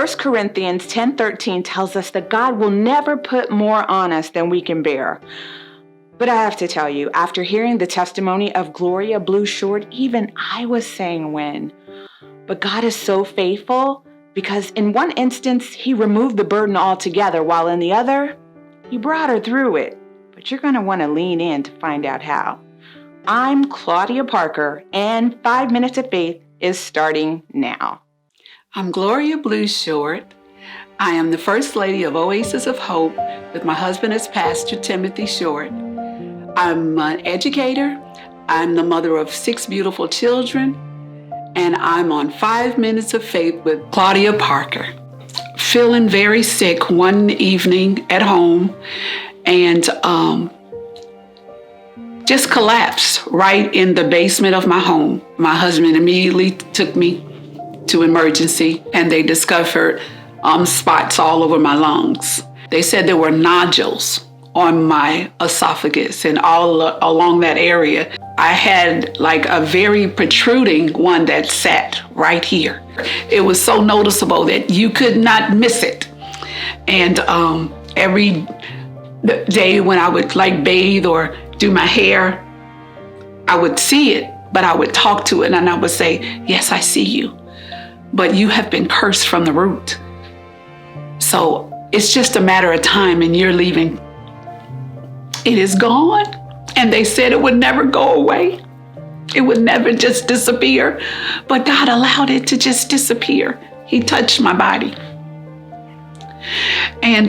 1 Corinthians 10:13 tells us that God will never put more on us than we can bear. But I have to tell you, after hearing the testimony of Gloria Blue Short, even I was saying when. But God is so faithful because in one instance, he removed the burden altogether, while in the other, he brought her through it. But you're going to want to lean in to find out how. I'm Claudia Parker, and 5 Minutes of Faith is starting now. I'm Gloria Blue Short. I am the First Lady of Oasis of Hope with my husband as Pastor Timothy Short. I'm an educator. I'm the mother of 6 beautiful children, and I'm on 5 Minutes of Faith with Claudia Parker. Feeling very sick one evening at home and just collapsed right in the basement of my home. My husband immediately took me to emergency, and they discovered spots all over my lungs. They said there were nodules on my esophagus and all along that area. I had like a very protruding one that sat right here. It was so noticeable that you could not miss it. And every day when I would like bathe or do my hair, I would see it, but I would talk to it and I would say, yes, I see you, but you have been cursed from the root. So it's just a matter of time and you're leaving. It is gone. And they said it would never go away. It would never just disappear. But God allowed it to just disappear. He touched my body. And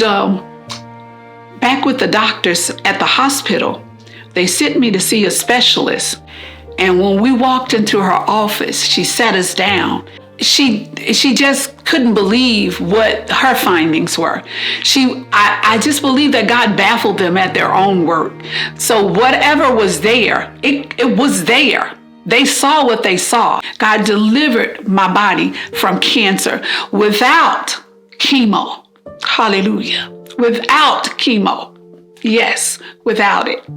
back with the doctors at the hospital, they sent me to see a specialist. And when we walked into her office, she sat us down. She just couldn't believe what her findings were. I just believe that God baffled them at their own work. So whatever was there, it was there. They saw what they saw. God delivered my body from cancer without chemo. Hallelujah. Without chemo. Yes, without it.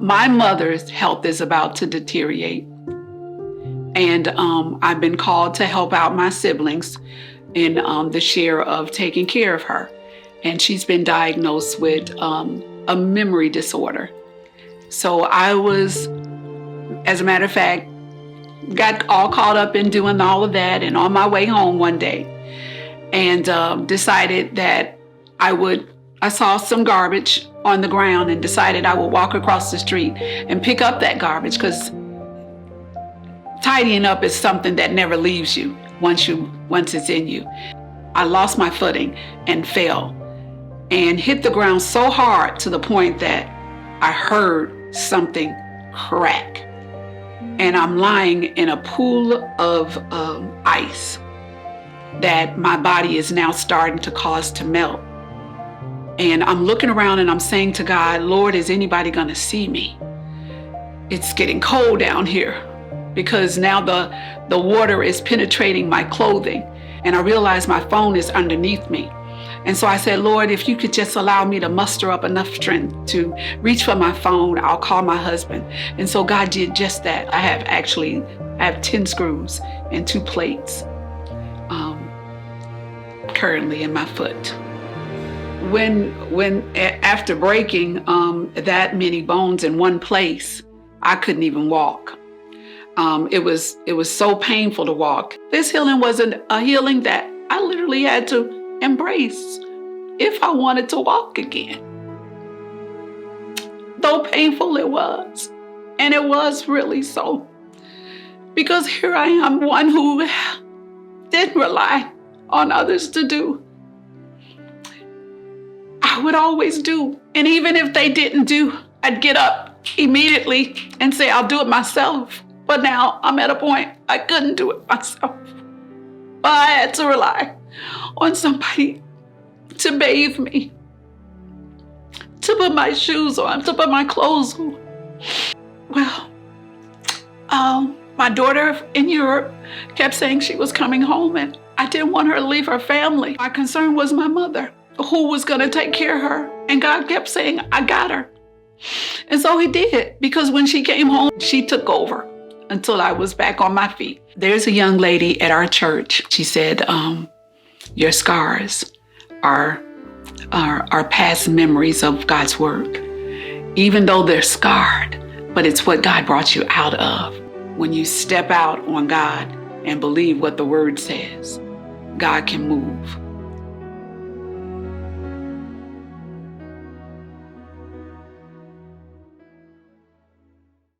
My mother's health is about to deteriorate. And I've been called to help out my siblings in the share of taking care of her. And she's been diagnosed with a memory disorder. So I was, as a matter of fact, got all caught up in doing all of that and on my way home one day and decided that I saw some garbage on the ground and decided I would walk across the street and pick up that garbage because tidying up is something that never leaves you once it's in you. I lost my footing and fell and hit the ground so hard to the point that I heard something crack. And I'm lying in a pool of ice that my body is now starting to cause to melt. And I'm looking around and I'm saying to God, Lord, is anybody gonna see me? It's getting cold down here, because now the water is penetrating my clothing. And I realize my phone is underneath me. And so I said, Lord, if you could just allow me to muster up enough strength to reach for my phone, I'll call my husband. And so God did just that. I have 10 screws and 2 plates currently in my foot. When after breaking that many bones in one place, I couldn't even walk. It was so painful to walk. This healing wasn't a healing that I literally had to embrace if I wanted to walk again. Though painful it was, and it was really so. Because here I am, one who didn't rely on others to do. I would always do, and even if they didn't do, I'd get up immediately and say, I'll do it myself. But now I'm at a point I couldn't do it myself. But I had to rely on somebody to bathe me, to put my shoes on, to put my clothes on. Well, my daughter in Europe kept saying she was coming home, and I didn't want her to leave her family. My concern was my mother, who was going to take care of her. And God kept saying, I got her. And so he did, because when she came home, she took over until I was back on my feet. There's a young lady at our church. She said, Your scars are past memories of God's work. Even though they're scarred, but it's what God brought you out of. When you step out on God and believe what the word says, God can move.